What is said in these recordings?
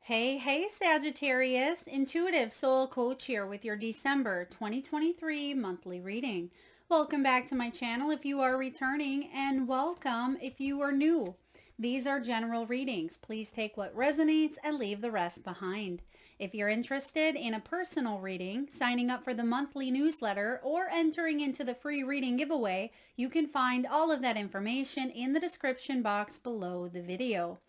Hey, Sagittarius, Intuitive Soul Coach here with your December 2023 monthly reading. Welcome back to my channel if you are returning, and welcome if you are new. These are general readings. Please take what resonates and leave the rest behind. If you're interested in a personal reading, signing up for the monthly newsletter, or entering into the free reading giveaway, you can find all of that information in the description box below the video.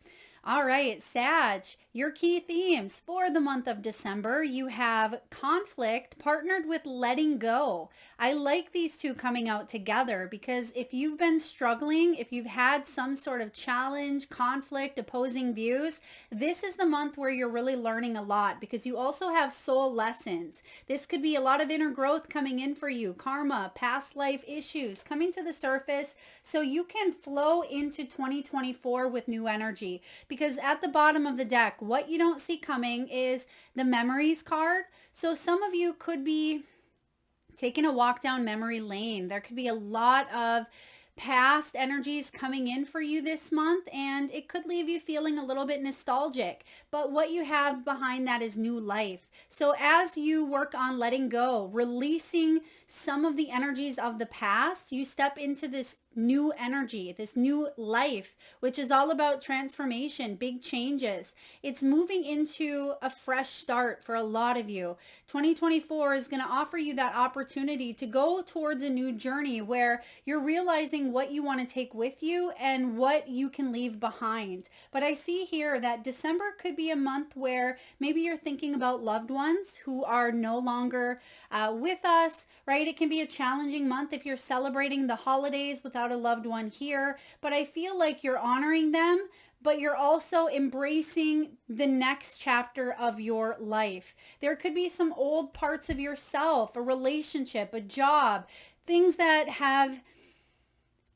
All right, Sag, your key themes for the month of December. You have conflict partnered with letting go. I like these two coming out together because if you've been struggling, if you've had some sort of challenge, conflict, opposing views, this is the month where you're really learning a lot because you also have soul lessons. This could be a lot of inner growth coming in for you, karma, past life issues coming to the surface so you can flow into 2024 with new energy. Because at the bottom of the deck, what you don't see coming is the memories card. So some of you could be taking a walk down memory lane. There could be a lot of past energies coming in for you this month, and it could leave you feeling a little bit nostalgic. But what you have behind that is new life. So as you work on letting go, releasing some of the energies of the past, you step into this new energy, this new life, which is all about transformation, big changes. It's moving into a fresh start for a lot of you. 2024 is going to offer you that opportunity to go towards a new journey where you're realizing what you want to take with you and what you can leave behind. But I see here that December could be a month where maybe you're thinking about loved ones who are no longer with us, right? It can be a challenging month if you're celebrating the holidays without a loved one here, but I feel like you're honoring them, but you're also embracing the next chapter of your life. There could be some old parts of yourself, a relationship, a job, things that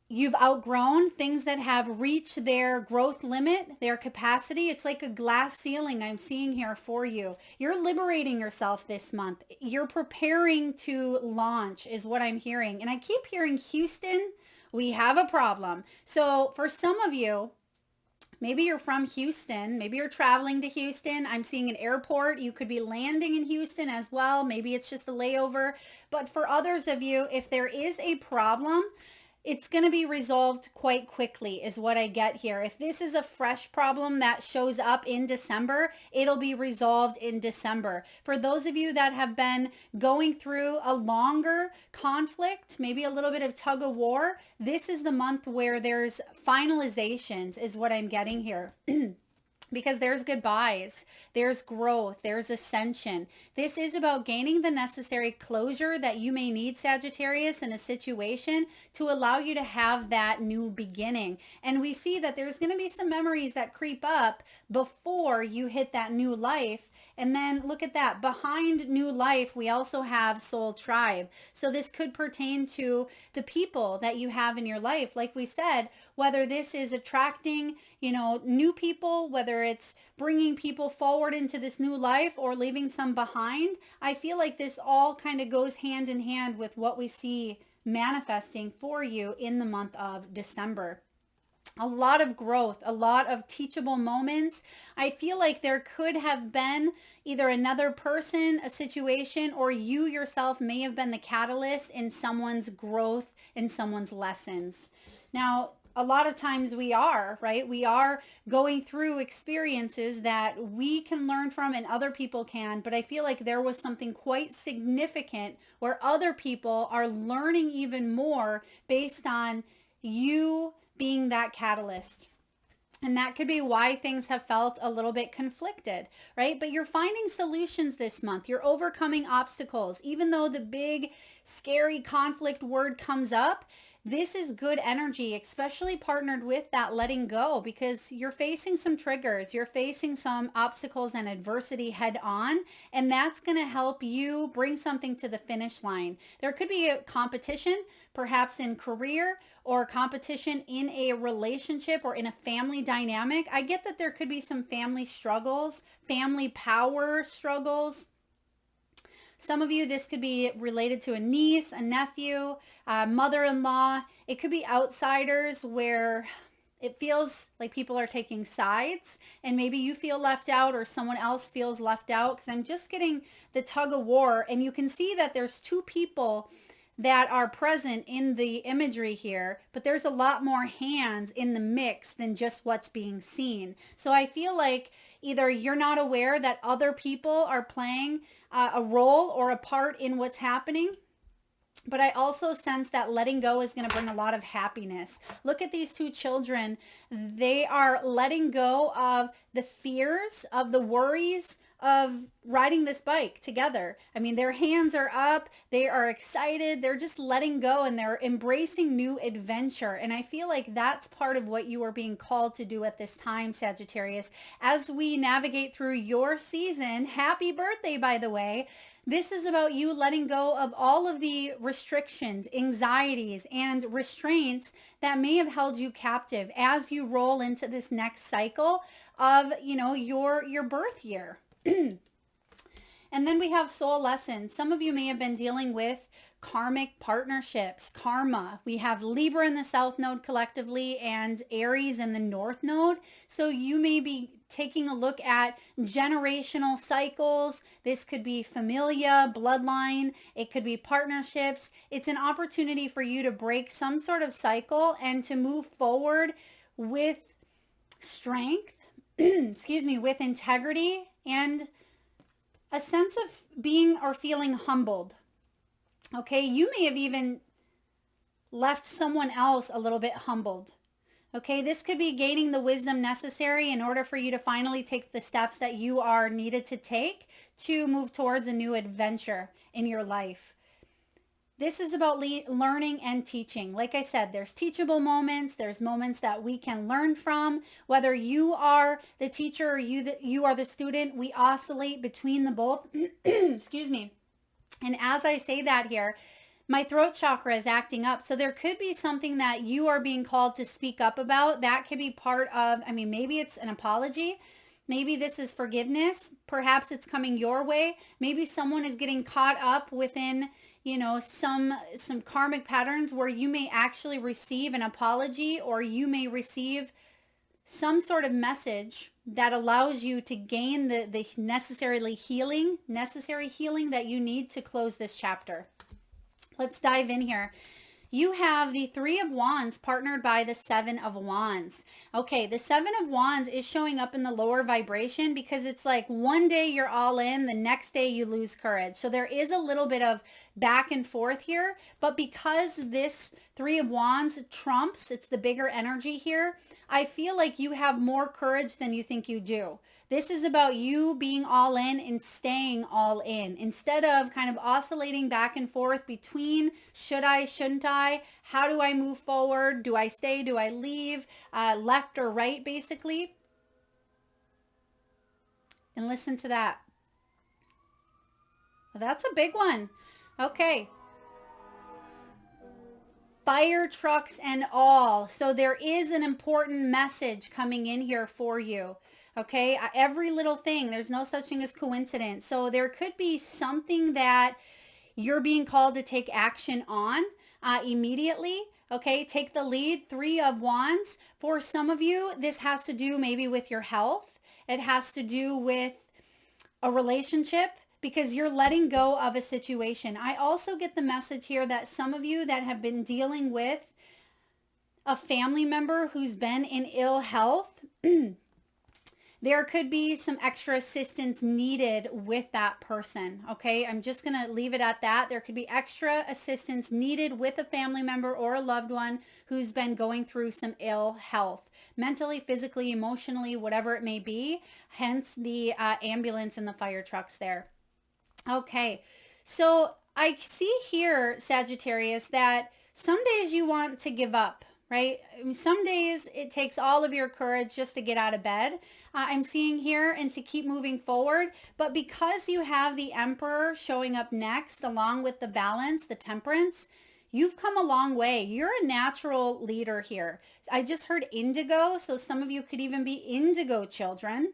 you've outgrown, things that have reached their growth limit, their capacity. It's like a glass ceiling I'm seeing here for you. You're liberating yourself this month. You're preparing to launch is what I'm hearing. And I keep hearing Houston, we have a problem. So for some of you, maybe you're from Houston. Maybe you're traveling to Houston. I'm seeing an airport. You could be landing in Houston as well. Maybe it's just a layover. But for others of you, if there is a problem, it's going to be resolved quite quickly is what I get here. If this is a fresh problem that shows up in December, it'll be resolved in December. For those of you that have been going through a longer conflict, maybe a little bit of tug of war, this is the month where there's finalizations is what I'm getting here. Because there's goodbyes, there's growth, there's ascension. This is about gaining the necessary closure that you may need, Sagittarius, in a situation to allow you to have that new beginning. And we see that there's going to be some memories that creep up before you hit that new life. And then look at that. Behind new life, we also have soul tribe. So this could pertain to the people that you have in your life. Like we said, whether this is attracting, new people, whether it's bringing people forward into this new life or leaving some behind, I feel like this all kind of goes hand in hand with what we see manifesting for you in the month of December. A lot of growth, a lot of teachable moments. I feel like there could have been either another person, a situation, or you yourself may have been the catalyst in someone's growth, in someone's lessons. Now, a lot of times we are, right? We are going through experiences that we can learn from and other people can, but I feel like there was something quite significant where other people are learning even more based on you being that catalyst. And that could be why things have felt a little bit conflicted, right? But you're finding solutions this month. You're overcoming obstacles. Even though the big, scary conflict word comes up, this is good energy, especially partnered with that letting go, because you're facing some triggers. You're facing some obstacles and adversity head on, and that's going to help you bring something to the finish line. There could be a competition, perhaps in career, or competition in a relationship or in a family dynamic. I get that there could be some family struggles, family power struggles. Some of you, this could be related to a niece, a nephew, mother-in-law. It could be outsiders where It feels like people are taking sides, and maybe you feel left out or someone else feels left out, because I'm just getting the tug of war, and you can see that there's two people that are present in the imagery here, but there's a lot more hands in the mix than just what's being seen. So I feel like either you're not aware that other people are playing a role or a part in what's happening, but I also sense that letting go is going to bring a lot of happiness. Look at these two children. They are letting go of the fears, of the worries of riding this bike together. I mean, their hands are up. They are excited. They're just letting go and they're embracing new adventure. And I feel like that's part of what you are being called to do at this time, Sagittarius. As we navigate through your season, happy birthday, by the way. This is about you letting go of all of the restrictions, anxieties, and restraints that may have held you captive as you roll into this next cycle of, your birth year. And then we have soul lessons. Some of you may have been dealing with karmic partnerships, karma. We have Libra in the South Node collectively and Aries in the North Node. So you may be taking a look at generational cycles. This could be familia, bloodline. It could be partnerships. It's an opportunity for you to break some sort of cycle and to move forward with strength, with integrity and a sense of being or feeling humbled. Okay, you may have even left someone else a little bit humbled. Okay, this could be gaining the wisdom necessary in order for you to finally take the steps that you are needed to take to move towards a new adventure in your life. This is about learning and teaching. Like I said, there's teachable moments. There's moments that we can learn from. Whether you are the teacher or you are the student, we oscillate between the both. Excuse me. And as I say that here, my throat chakra is acting up. So there could be something that you are being called to speak up about. That could be part of, maybe it's an apology. Maybe this is forgiveness. Perhaps it's coming your way. Maybe someone is getting caught up within, some karmic patterns where you may actually receive an apology, or you may receive some sort of message that allows you to gain the necessary healing that you need to close this chapter. Let's dive in here. You have the Three of Wands partnered by the Seven of Wands. Okay, the Seven of Wands is showing up in the lower vibration because it's like one day you're all in, the next day you lose courage. So there is a little bit of back and forth here, but because this Three of Wands trumps, it's the bigger energy here, I feel like you have more courage than you think you do. This is about you being all in and staying all in instead of kind of oscillating back and forth between should I, shouldn't I, how do I move forward, do I stay, do I leave, left or right basically. And listen to that. Well, that's a big one. Okay. Fire trucks and all. So there is an important message coming in here for you. Okay, every little thing, there's no such thing as coincidence. So there could be something that you're being called to take action on immediately. Okay, take the lead. Three of Wands. For some of you, this has to do maybe with your health. It has to do with a relationship because you're letting go of a situation. I also get the message here that some of you that have been dealing with a family member who's been in ill health, there could be some extra assistance needed with that person. Okay, I'm just going to leave it at that. There could be extra assistance needed with a family member or a loved one who's been going through some ill health, mentally, physically, emotionally, whatever it may be. Hence the ambulance and the fire trucks there. Okay, so I see here, Sagittarius, that some days you want to give up, right? Some days it takes all of your courage just to get out of bed. I'm seeing here and to keep moving forward. But because you have the Emperor showing up next, along with the Balance, the Temperance, you've come a long way. You're a natural leader here. I just heard indigo. So some of you could even be indigo children.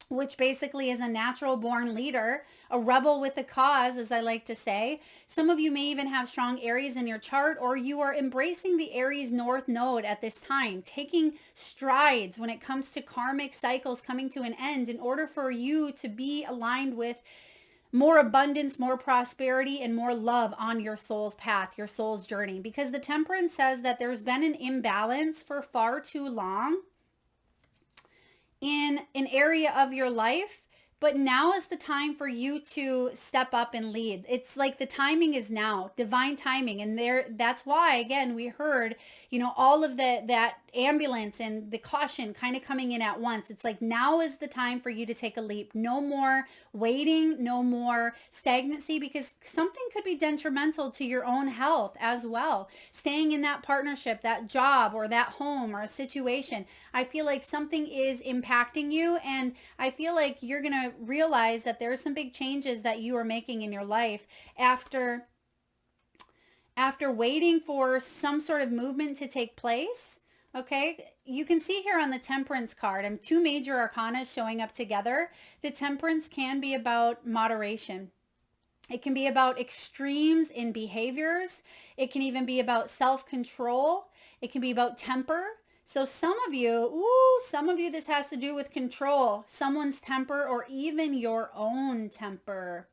which basically is a natural born leader, a rebel with a cause, as I like to say. Some of you may even have strong Aries in your chart, or you are embracing the Aries North Node at this time, taking strides when it comes to karmic cycles coming to an end in order for you to be aligned with more abundance, more prosperity, and more love on your soul's path, your soul's journey. Because the Temperance says that there's been an imbalance for far too long in an area of your life, but now is the time for you to step up and lead. It's like the timing is now, divine timing. And that's why, again, we heard, all of that ambulance and the caution kind of coming in at once. It's like now is the time for you to take a leap. No more waiting, no more stagnancy, because something could be detrimental to your own health as well. Staying in that partnership, that job, or that home, or a situation, I feel like something is impacting you, and I feel like you're going to realize that there's some big changes that you are making in your life after waiting for some sort of movement to take place. Okay, you can see here on the Temperance card, two major arcana showing up together. The Temperance can be about moderation. It can be about extremes in behaviors. It can even be about self-control. It can be about temper. So some of you, this has to do with control, someone's temper, or even your own temper.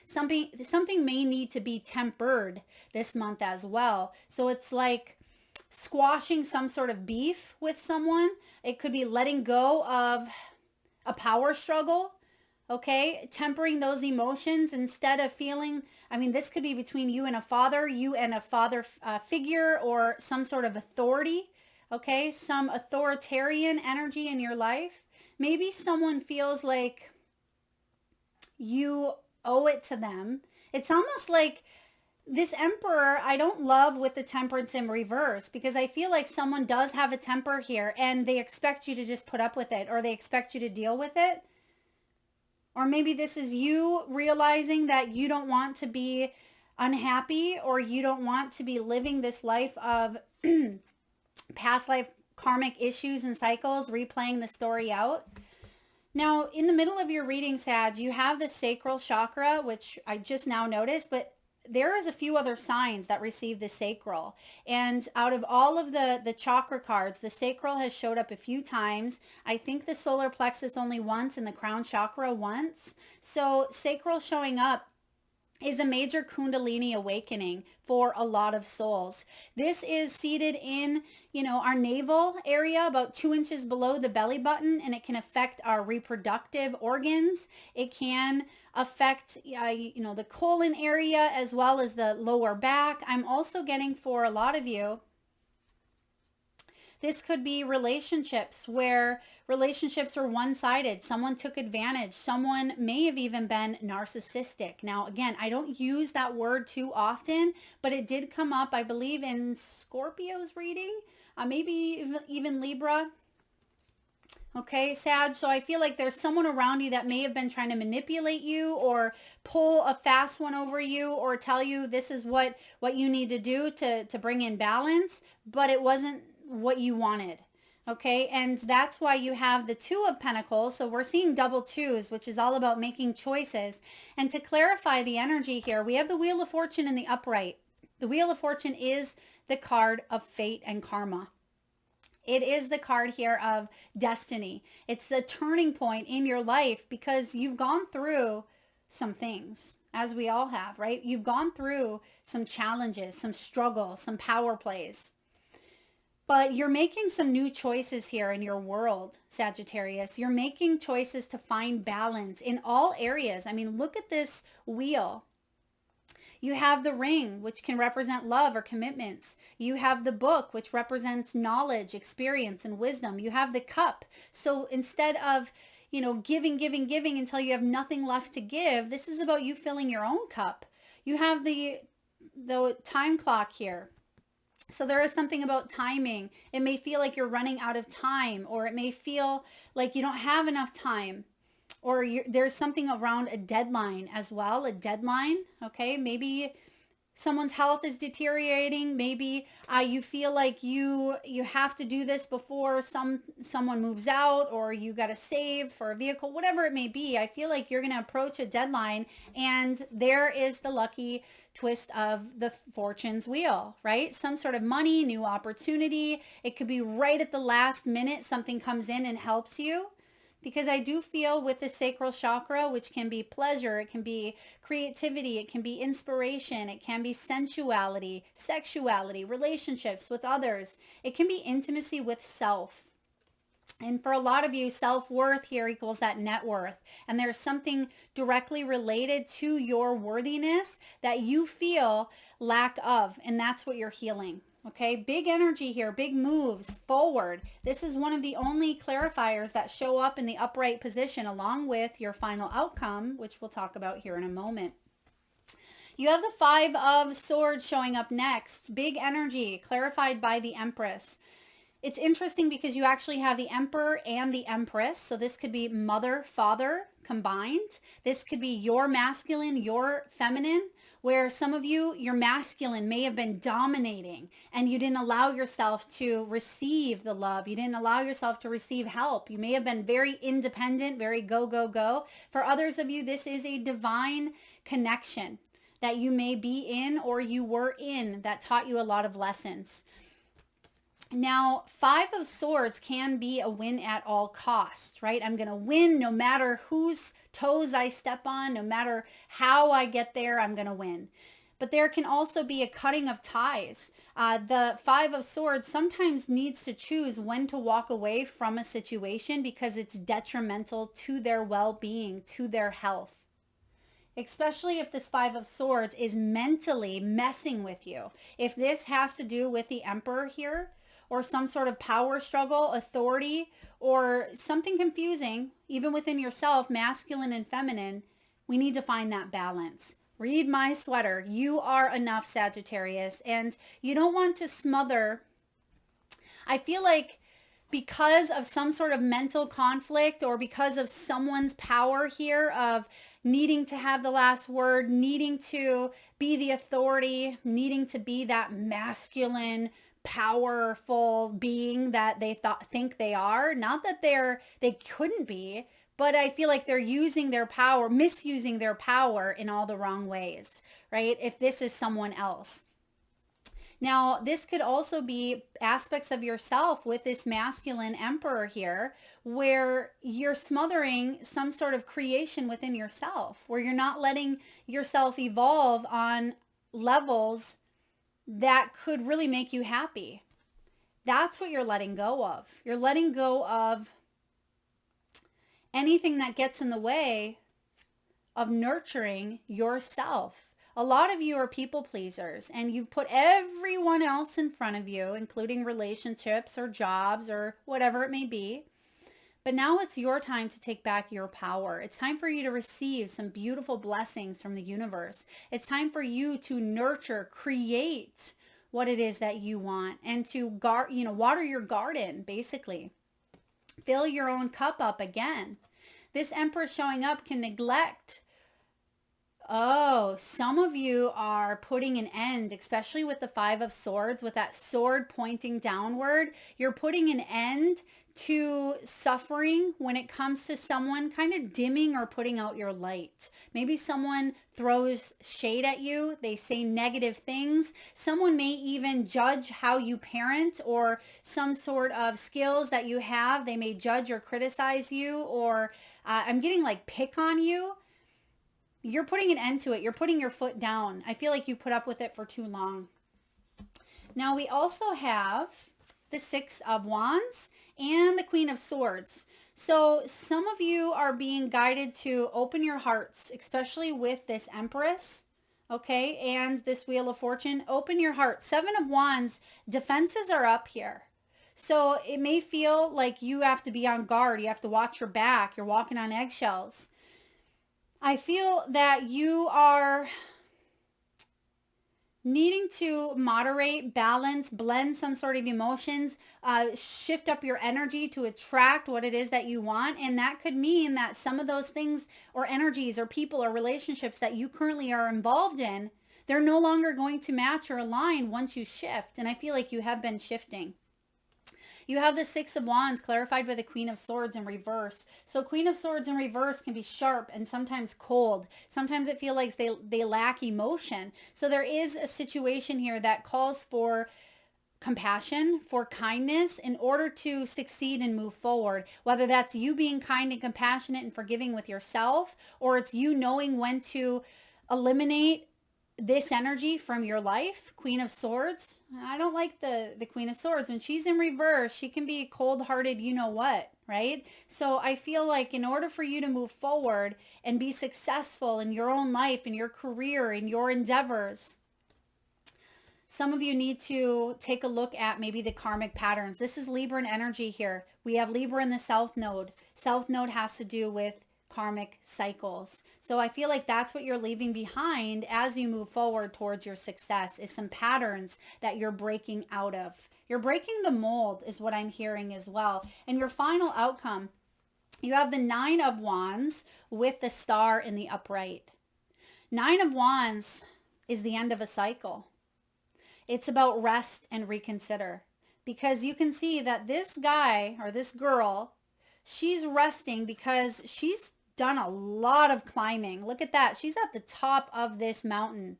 Something may need to be tempered this month as well. So it's like squashing some sort of beef with someone. It could be letting go of a power struggle. Okay, tempering those emotions instead of feeling, this could be between you and a father figure, or some sort of authority. Okay, some authoritarian energy in your life. Maybe someone feels like you owe it to them. It's almost like this Emperor I don't love with the Temperance in reverse, because I feel like someone does have a temper here and they expect you to just put up with it, or they expect you to deal with it. Or maybe this is you realizing that you don't want to be unhappy, or you don't want to be living this life of past life karmic issues and cycles, replaying the story out. Now, in the middle of your reading, Sag, you have the sacral chakra, which I just now noticed, but there is a few other signs that receive the sacral. And out of all of the chakra cards, the sacral has showed up a few times. I think the solar plexus only once, and the crown chakra once. So sacral showing up is a major Kundalini awakening for a lot of souls. This is seated in, our navel area, about 2 inches below the belly button, and it can affect our reproductive organs. It can affect, the colon area, as well as the lower back. I'm also getting, for a lot of you, this could be relationships where relationships are one-sided. Someone took advantage. Someone may have even been narcissistic. Now, again, I don't use that word too often, but it did come up, I believe, in Scorpio's reading, maybe even Libra. Okay, Sag, so I feel like there's someone around you that may have been trying to manipulate you, or pull a fast one over you, or tell you this is what you need to do to bring in balance, but it wasn't what you wanted. Okay, and that's why you have the Two of Pentacles. So we're seeing double twos, which is all about making choices. And to clarify the energy here, we have the Wheel of Fortune in the upright. The Wheel of Fortune is the card of fate and karma. It is the card here of destiny. It's the turning point in your life, because you've gone through some things, as we all have, right? You've gone through some challenges, some struggles, some power plays. But you're making some new choices here in your world, Sagittarius. You're making choices to find balance in all areas. Look at this wheel. You have the ring, which can represent love or commitments. You have the book, which represents knowledge, experience, and wisdom. You have the cup. So instead of, giving until you have nothing left to give, this is about you filling your own cup. You have the time clock here. So there is something about timing. It may feel like you're running out of time, or it may feel like you don't have enough time, or there's something around a deadline as well, a deadline. Okay, maybe someone's health is deteriorating. Maybe you feel like you have to do this before someone moves out, or you got to save for a vehicle, whatever it may be. I feel like you're going to approach a deadline, and there is the lucky twist of the fortune's wheel, right? Some sort of money, new opportunity. It could be right at the last minute something comes in and helps you. Because I do feel with the sacral chakra, which can be pleasure, it can be creativity, it can be inspiration, it can be sensuality, sexuality, relationships with others. It can be intimacy with self. And for a lot of you, self-worth here equals that net worth. And there's something directly related to your worthiness that you feel lack of. And that's what you're healing. Okay, big energy here, big moves forward. This is one of the only clarifiers that show up in the upright position along with your final outcome, which we'll talk about here in a moment. You have the Five of Swords showing up next. Big energy, clarified by the Empress. It's interesting because you actually have the Emperor and the Empress. So this could be mother, father combined. This could be your masculine, your feminine, where some of you, your masculine may have been dominating and you didn't allow yourself to receive the love. You didn't allow yourself to receive help. You may have been very independent, very go, go, go. For others of you, this is a divine connection that you may be in or you were in that taught you a lot of lessons. Now, Five of Swords can be a win at all costs, right? I'm going to win no matter whose toes I step on, no matter how I get there, I'm going to win. But there can also be a cutting of ties. The Five of Swords sometimes needs to choose when to walk away from a situation because it's detrimental to their well-being, to their health. Especially if this Five of Swords is mentally messing with you. If this has to do with the Emperor here, or some sort of power struggle, authority, or something confusing, even within yourself, masculine and feminine, we need to find that balance. Read my sweater. You are enough, Sagittarius. And you don't want to smother. I feel like because of some sort of mental conflict or because of someone's power here of needing to have the last word, needing to be the authority, needing to be that masculine, powerful being that they think they are. Not that they couldn't be, but I feel like they're using their power, misusing their power in all the wrong ways, right? If this is someone else. Now, this could also be aspects of yourself with this masculine Emperor here, where you're smothering some sort of creation within yourself, where you're not letting yourself evolve on levels that could really make you happy. That's what you're letting go of. You're letting go of anything that gets in the way of nurturing yourself. A lot of you are people pleasers and you've put everyone else in front of you, including relationships or jobs or whatever it may be. But now it's your time to take back your power. It's time for you to receive some beautiful blessings from the universe. It's time for you to nurture, create what it is that you want and to water your garden, basically. Fill your own cup up again. This Emperor showing up can neglect. Oh, some of you are putting an end, especially with the Five of Swords, with that sword pointing downward. You're putting an end to suffering when it comes to someone kind of dimming or putting out your light. Maybe someone throws shade at you. They say negative things. Someone may even judge how you parent or some sort of skills that you have. They may judge or criticize you, or I'm getting like pick on you. You're putting an end to it. You're putting your foot down. I feel like you put up with it for too long. Now we also have the Six of Wands and the Queen of Swords. So some of you are being guided to open your hearts, especially with this Empress, okay, and this Wheel of Fortune. Open your heart. Seven of Wands, defenses are up here. So it may feel like you have to be on guard. You have to watch your back. You're walking on eggshells. I feel that you are needing to moderate, balance, blend some sort of emotions, shift up your energy to attract what it is that you want. And that could mean that some of those things or energies or people or relationships that you currently are involved in, They're no longer going to match or align once you shift. And I feel like you have been shifting. You have the Six of Wands clarified by the Queen of Swords in reverse. So Queen of Swords in reverse can be sharp and sometimes cold. Sometimes it feels like they lack emotion. So there is a situation here that calls for compassion, for kindness in order to succeed and move forward. Whether that's you being kind and compassionate and forgiving with yourself, or it's you knowing when to eliminate this energy from your life. Queen of Swords. I don't like the Queen of Swords. When she's in reverse, she can be cold-hearted, you know what, right? So I feel like in order for you to move forward and be successful in your own life, in your career, in your endeavors, some of you need to take a look at maybe the karmic patterns. This is Libran energy here. We have Libra in the South Node. South Node has to do with karmic cycles. So I feel like that's what you're leaving behind as you move forward towards your success, is some patterns that you're breaking out of. You're breaking the mold is what I'm hearing as well. And your final outcome, you have the Nine of Wands with the star in the upright. Nine of Wands is the end of a cycle. It's about rest and reconsider, because you can see that this guy or this girl, she's resting because she's done a lot of climbing. Look at that. She's at the top of this mountain,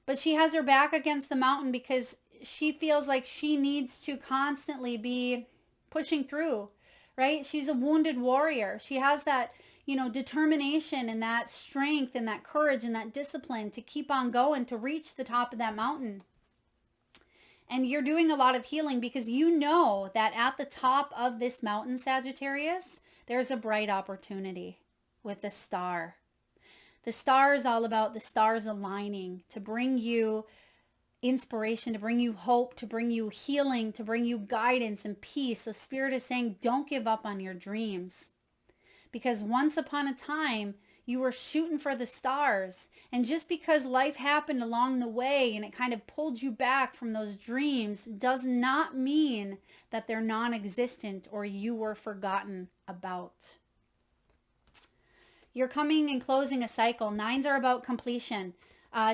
but she has her back against the mountain because she feels like she needs to constantly be pushing through, right? She's a wounded warrior. She has that, determination and that strength and that courage and that discipline to keep on going, to reach the top of that mountain. And you're doing a lot of healing because you know that at the top of this mountain, Sagittarius, there's a bright opportunity with the star. The star is all about the stars aligning to bring you inspiration, to bring you hope, to bring you healing, to bring you guidance and peace. The Spirit is saying, don't give up on your dreams. Because once upon a time, you were shooting for the stars. And just because life happened along the way and it kind of pulled you back from those dreams does not mean that they're non-existent or you were forgotten about. You're coming and closing a cycle. Nines are about completion,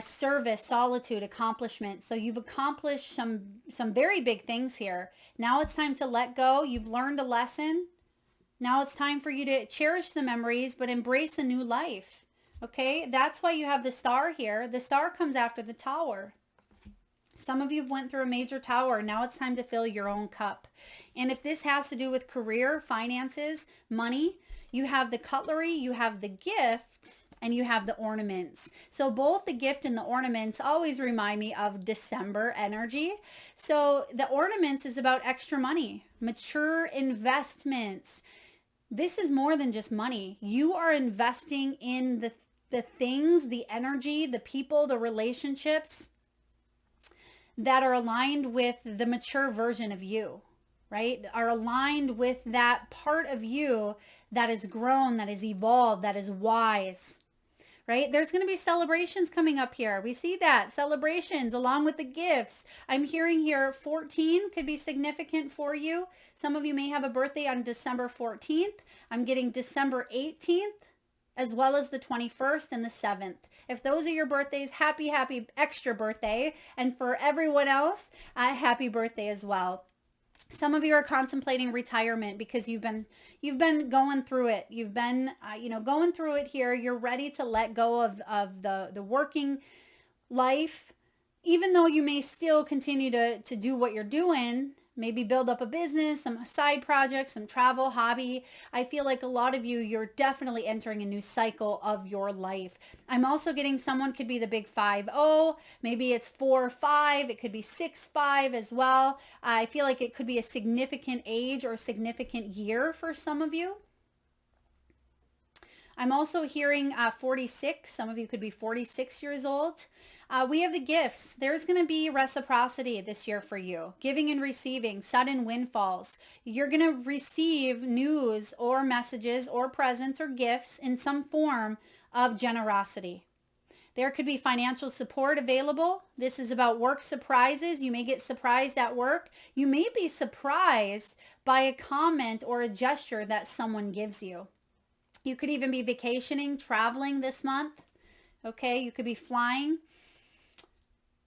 service, solitude, accomplishment. So you've accomplished some very big things here. Now it's time to let go. You've learned a lesson. Now it's time for you to cherish the memories, but embrace a new life. Okay, that's why you have the star here. The star comes after the tower. Some of you have went through a major tower. Now it's time to fill your own cup. And if this has to do with career, finances, money, you have the cutlery, you have the gift, and you have the ornaments. So both the gift and the ornaments always remind me of December energy. So the ornaments is about extra money, mature investments. This is more than just money. You are investing in the things, the energy, the people, the relationships that are aligned with the mature version of you, right? Are aligned with that part of you that is grown, that is evolved, that is wise, right? There's going to be celebrations coming up here. We see that. Celebrations along with the gifts. I'm hearing here 14 could be significant for you. Some of you may have a birthday on December 14th. I'm getting December 18th, as well as the 21st and the 7th. If those are your birthdays, happy extra birthday. And for everyone else, happy birthday as well. Some of you are contemplating retirement because you've been going through it. You've been, going through it here. You're ready to let go of the working life, even though you may still continue to do what you're doing. Maybe build up a business, some side projects, some travel, hobby. I feel like a lot of you, you're definitely entering a new cycle of your life. I'm also getting someone could be the big 5-0. Maybe it's 4-5. It could be 6-5 as well. I feel like it could be a significant age or significant year for some of you. I'm also hearing 46. Some of you could be 46 years old. We have the gifts. There's going to be reciprocity this year for you. Giving and receiving, sudden windfalls. You're going to receive news or messages or presents or gifts in some form of generosity. There could be financial support available. This is about work surprises. You may get surprised at work. You may be surprised by a comment or a gesture that someone gives you. You could even be vacationing, traveling this month. Okay, you could be flying.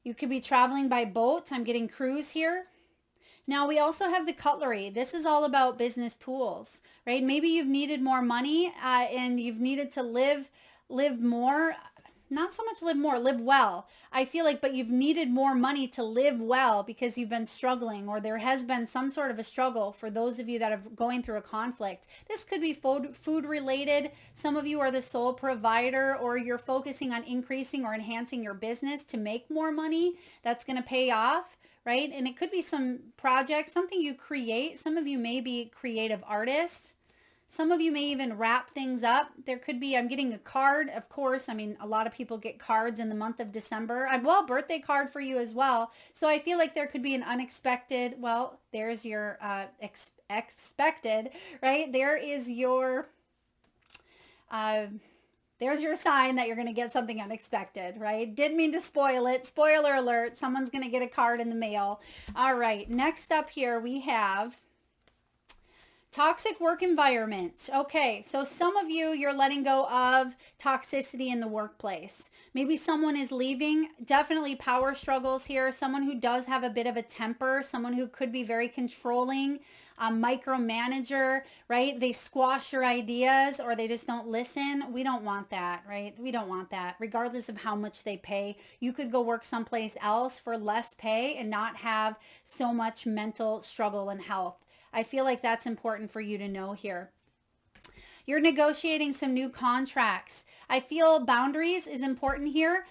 You could be traveling by boat. I'm getting cruise here. Now we also have the cutlery. This is all about business tools, right? Maybe you've needed more money and you've needed to live more, not so much live more, live well. I feel like, but you've needed more money to live well because you've been struggling, or there has been some sort of a struggle for those of you that are going through a conflict. This could be food related. Some of you are the sole provider, or you're focusing on increasing or enhancing your business to make more money. That's going to pay off, right? And it could be some project, something you create. Some of you may be creative artists. Some of you may even wrap things up. There could be, I'm getting a card, of course. I mean, a lot of people get cards in the month of December. Well, birthday card for you as well. So I feel like there could be an unexpected, well, there's your expected, right? There's your sign that you're going to get something unexpected, right? Didn't mean to spoil it. Spoiler alert, someone's going to get a card in the mail. All right, next up here we have toxic work environment. Okay, so some of you, you're letting go of toxicity in the workplace. Maybe someone is leaving. Definitely power struggles here. Someone who does have a bit of a temper, someone who could be very controlling, a micromanager, right? They squash your ideas or they just don't listen. We don't want that, right? We don't want that. Regardless of how much they pay, you could go work someplace else for less pay and not have so much mental struggle and health. I feel like that's important for you to know here. You're negotiating some new contracts. I feel boundaries is important here.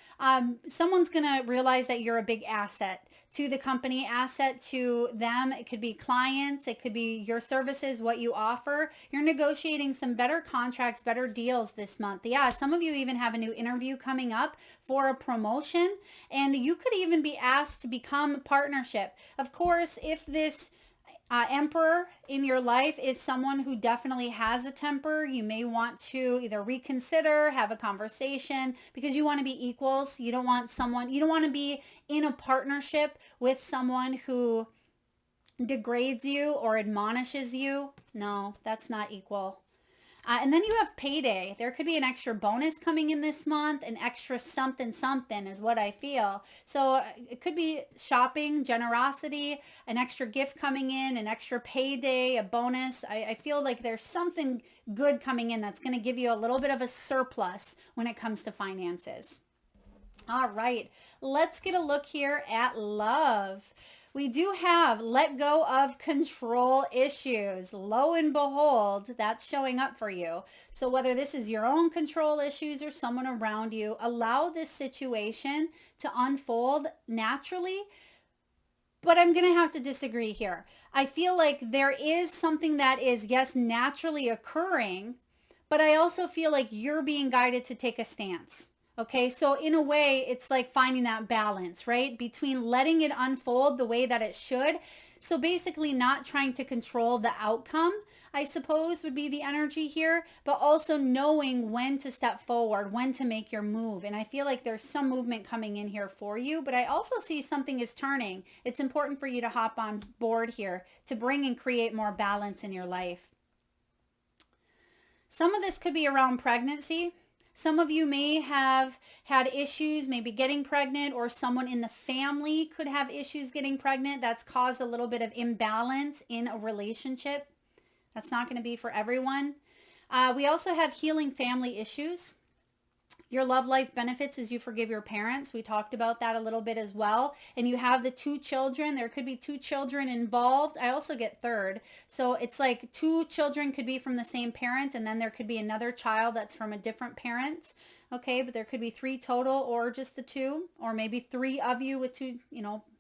Someone's going to realize that you're a big asset to the company, asset to them. It could be clients. It could be your services, what you offer. You're negotiating some better contracts, better deals this month. Yeah, some of you even have a new interview coming up for a promotion, and you could even be asked to become a partnership. Of course, if this emperor in your life is someone who definitely has a temper, you may want to either reconsider, have a conversation, because you want to be equals. You don't want to be in a partnership with someone who degrades you or admonishes you. No, that's not equal. And then you have payday. There could be an extra bonus coming in this month, an extra something is what I feel. So it could be shopping, generosity, an extra gift coming in, an extra payday, a bonus. I feel like there's something good coming in that's going to give you a little bit of a surplus when it comes to finances. All right, let's get a look here at love. We do have let go of control issues. Lo and behold, that's showing up for you. So whether this is your own control issues or someone around you, allow this situation to unfold naturally. But I'm going to have to disagree here. I feel like there is something that is, yes, naturally occurring, but I also feel like you're being guided to take a stance. Okay, so in a way, it's like finding that balance, right? Between letting it unfold the way that it should. So basically not trying to control the outcome, I suppose would be the energy here, but also knowing when to step forward, when to make your move. And I feel like there's some movement coming in here for you, but I also see something is turning. It's important for you to hop on board here to bring and create more balance in your life. Some of this could be around pregnancy. Some of you may have had issues, maybe getting pregnant, or someone in the family could have issues getting pregnant. That's caused a little bit of imbalance in a relationship. That's not going to be for everyone. We also have healing family issues. Your love life benefits as you forgive your parents. We talked about that a little bit as well. And you have the 2 children. There could be 2 children involved. I also get third. So it's like 2 children could be from the same parent, and then there could be another child that's from a different parent. Okay, but there could be 3 total, or just the 2, or maybe 3 of you with 2,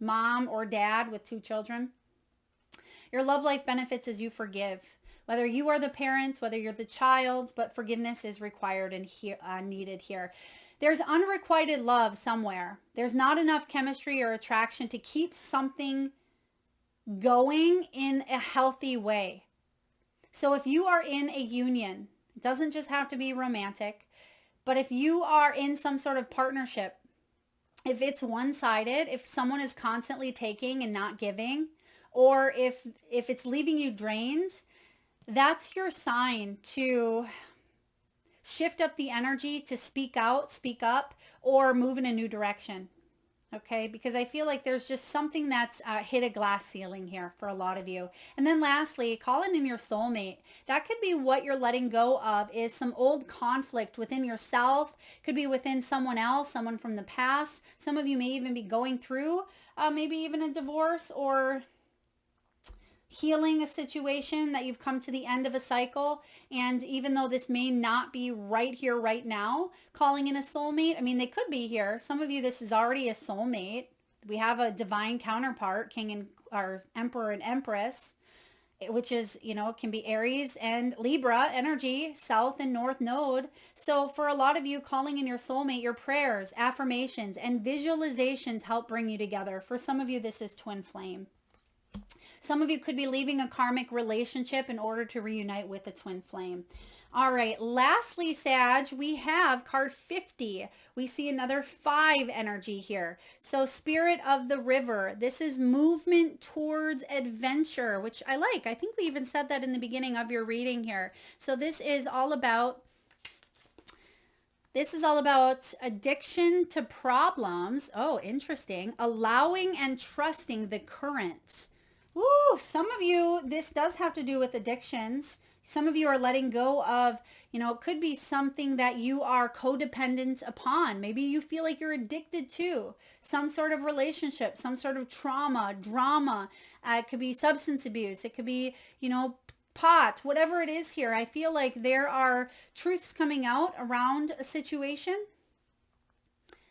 mom or dad with 2 children. Your love life benefits as you forgive. Whether you are the parent, whether you're the child, but forgiveness is required and needed here. There's unrequited love somewhere. There's not enough chemistry or attraction to keep something going in a healthy way. So if you are in a union, it doesn't just have to be romantic, but if you are in some sort of partnership, if it's one-sided, if someone is constantly taking and not giving, or if it's leaving you drained, that's your sign to shift up the energy, to speak out, speak up, or move in a new direction. Okay, because I feel like there's just something that's hit a glass ceiling here for a lot of you. And then lastly, calling in your soulmate. That could be what you're letting go of, is some old conflict within yourself, could be within someone else, someone from the past. Some of you may even be going through maybe even a divorce, or healing a situation that you've come to the end of a cycle. And even though this may not be right here, right now, calling in a soulmate, I mean, they could be here. Some of you, this is already a soulmate. We have a divine counterpart, King and our Emperor and Empress, which is, you know, it can be Aries and Libra energy, South and North Node. So for a lot of you, calling in your soulmate, your prayers, affirmations, and visualizations help bring you together. For some of you, this is twin flame. Some of you could be leaving a karmic relationship in order to reunite with a twin flame. All right, lastly, Sag, we have card 50. We see another 5 energy here. So Spirit of the River. This is movement towards adventure, which I like. I think we even said that in the beginning of your reading here. So this is all about addiction to problems. Oh, interesting. Allowing and trusting the current. Ooh, some of you, this does have to do with addictions. Some of you are letting go of, you know, it could be something that you are codependent upon. Maybe you feel like you're addicted to some sort of relationship, some sort of trauma, drama. It could be substance abuse. It could be, you know, pot, whatever it is here. I feel like there are truths coming out around a situation.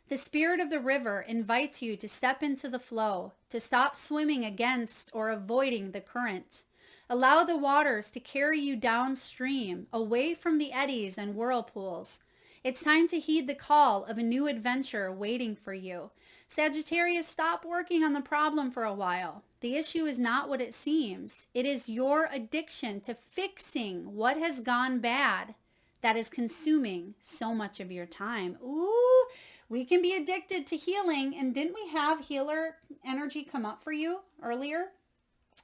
The Spirit of the River invites you to step into the flow, to stop swimming against or avoiding the current. Allow the waters to carry you downstream, away from the eddies and whirlpools. It's time to heed the call of a new adventure waiting for you. Sagittarius, stop working on the problem for a while. The issue is not what it seems. It is your addiction to fixing what has gone bad that is consuming so much of your time. Ooh, we can be addicted to healing. And didn't we have healer energy come up for you earlier?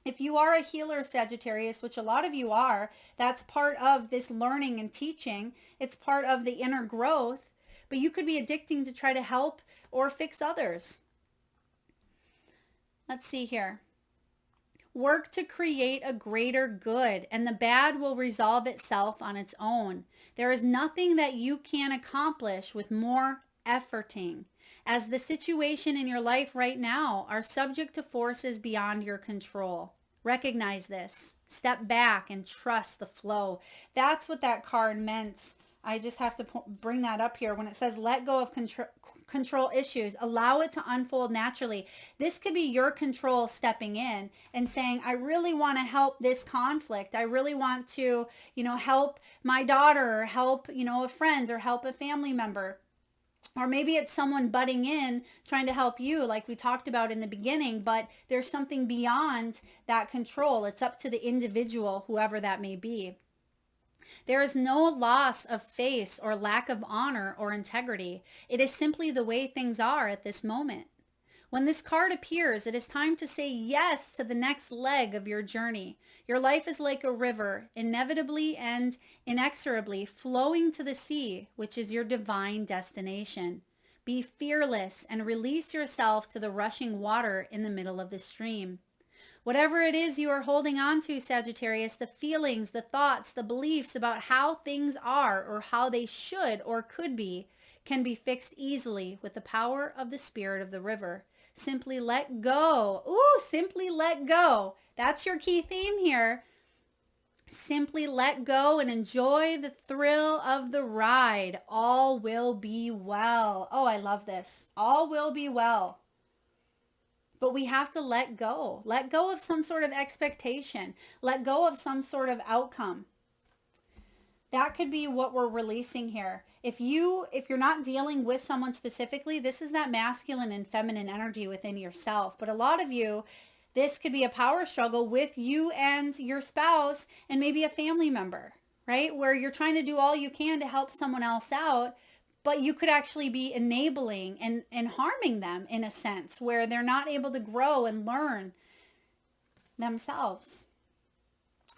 If you are a healer, Sagittarius, which a lot of you are, that's part of this learning and teaching. It's part of the inner growth. But you could be addicting to try to help or fix others. Let's see here. Work to create a greater good, and the bad will resolve itself on its own. There is nothing that you can accomplish with more efforting, as the situation in your life right now are subject to forces beyond your control. Recognize this. Step back and trust the flow. That's what that card meant. I just have to bring that up here when it says let go of control issues. Allow it to unfold naturally. This could be your control stepping in and saying, I really want to help this conflict. I really want to, you know, help my daughter, or help, you know, a friend, or help a family member. Or maybe it's someone butting in, trying to help you, like we talked about in the beginning, but there's something beyond that control. It's up to the individual, whoever that may be. There is no loss of face or lack of honor or integrity. It is simply the way things are at this moment. When this card appears, it is time to say yes to the next leg of your journey. Your life is like a river, inevitably and inexorably flowing to the sea, which is your divine destination. Be fearless and release yourself to the rushing water in the middle of the stream. Whatever it is you are holding on to, Sagittarius, the feelings, the thoughts, the beliefs about how things are or how they should or could be, can be fixed easily with the power of the Spirit of the River. Simply let go. Ooh, simply let go. That's your key theme here. Simply let go and enjoy the thrill of the ride. All will be well. Oh, I love this. All will be well. But we have to let go. Let go of some sort of expectation. Let go of some sort of outcome. That could be what we're releasing here. If you're not dealing with someone specifically, this is that masculine and feminine energy within yourself. But a lot of you, this could be a power struggle with you and your spouse and maybe a family member, right? Where you're trying to do all you can to help someone else out, but you could actually be enabling and harming them in a sense where they're not able to grow and learn themselves.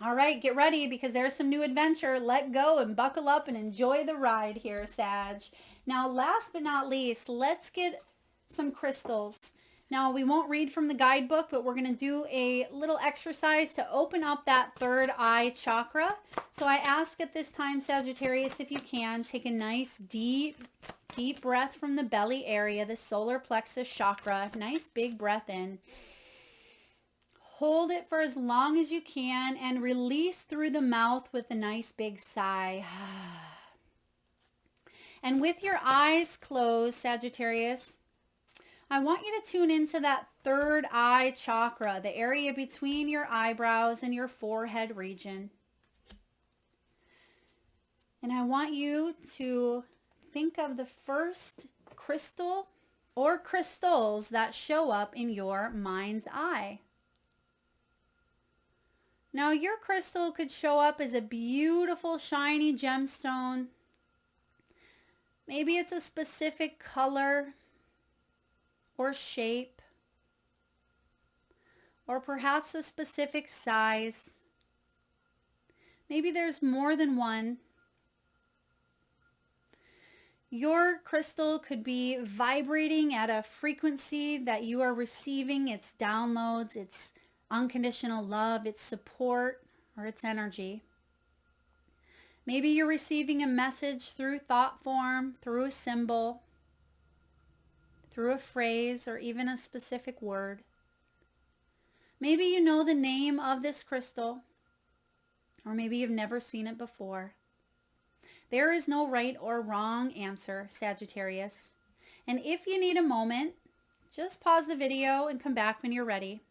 All right, get ready because there's some new adventure. Let go and buckle up and enjoy the ride here, Sag. Now, last but not least, let's get some crystals. Now, we won't read from the guidebook, but we're going to do a little exercise to open up that third eye chakra. So I ask at this time, Sagittarius, if you can, take a nice deep breath from the belly area, the solar plexus chakra. Nice big breath in. Hold it for as long as you can and release through the mouth with a nice big sigh. And with your eyes closed, Sagittarius, I want you to tune into that third eye chakra, the area between your eyebrows and your forehead region. And I want you to think of the first crystal or crystals that show up in your mind's eye. Now, your crystal could show up as a beautiful, shiny gemstone. Maybe it's a specific color or shape, or perhaps a specific size. Maybe there's more than one. Your crystal could be vibrating at a frequency that you are receiving its downloads, its unconditional love, its support, or its energy. Maybe you're receiving a message through thought form, through a symbol, through a phrase, or even a specific word. Maybe you know the name of this crystal, or maybe you've never seen it before. There is no right or wrong answer, Sagittarius. And if you need a moment, just pause the video and come back when you're ready.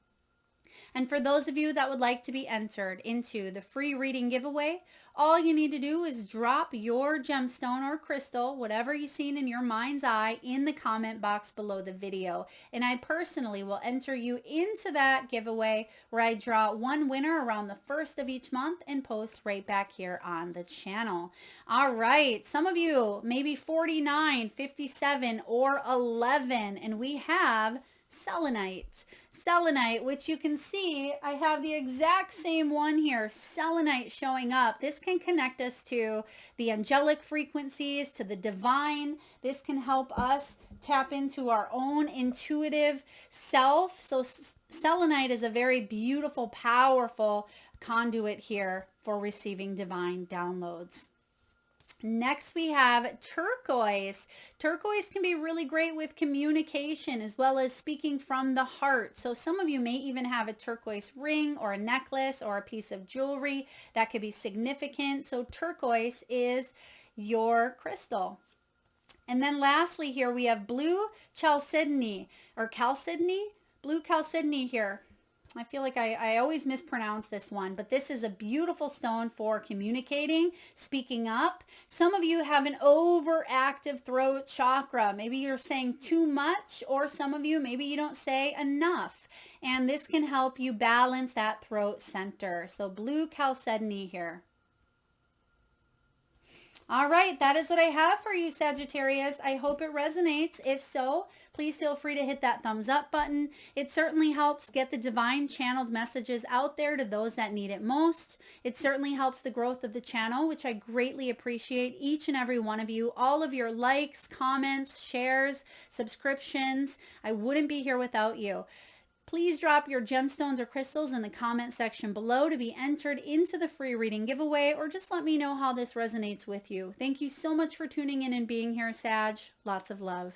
And for those of you that would like to be entered into the free reading giveaway, all you need to do is drop your gemstone or crystal, whatever you've seen in your mind's eye, in the comment box below the video. And I personally will enter you into that giveaway where I draw one winner around the first of each month and post right back here on the channel. All right, some of you, maybe 49, 57, or 11, and we have selenite. Selenite, which you can see, I have the exact same one here, selenite showing up. This can connect us to the angelic frequencies, to the divine. This can help us tap into our own intuitive self. So selenite is a very beautiful, powerful conduit here for receiving divine downloads. Next, we have turquoise. Turquoise can be really great with communication as well as speaking from the heart. So some of you may even have a turquoise ring or a necklace or a piece of jewelry that could be significant. So turquoise is your crystal. And then lastly here we have blue chalcedony or chalcedony, blue chalcedony here. I feel like I always mispronounce this one, but this is a beautiful stone for communicating, speaking up. Some of you have an overactive throat chakra. Maybe you're saying too much, or some of you, maybe you don't say enough. And this can help you balance that throat center. So blue chalcedony here. All right, that is what I have for you, Sagittarius. I hope it resonates. If so, please feel free to hit that thumbs up button. It certainly helps get the divine channeled messages out there to those that need it most. It certainly helps the growth of the channel, which I greatly appreciate each and every one of you. All of your likes, comments, shares, subscriptions. I wouldn't be here without you. Please drop your gemstones or crystals in the comment section below to be entered into the free reading giveaway, or just let me know how this resonates with you. Thank you so much for tuning in and being here, Sag. Lots of love.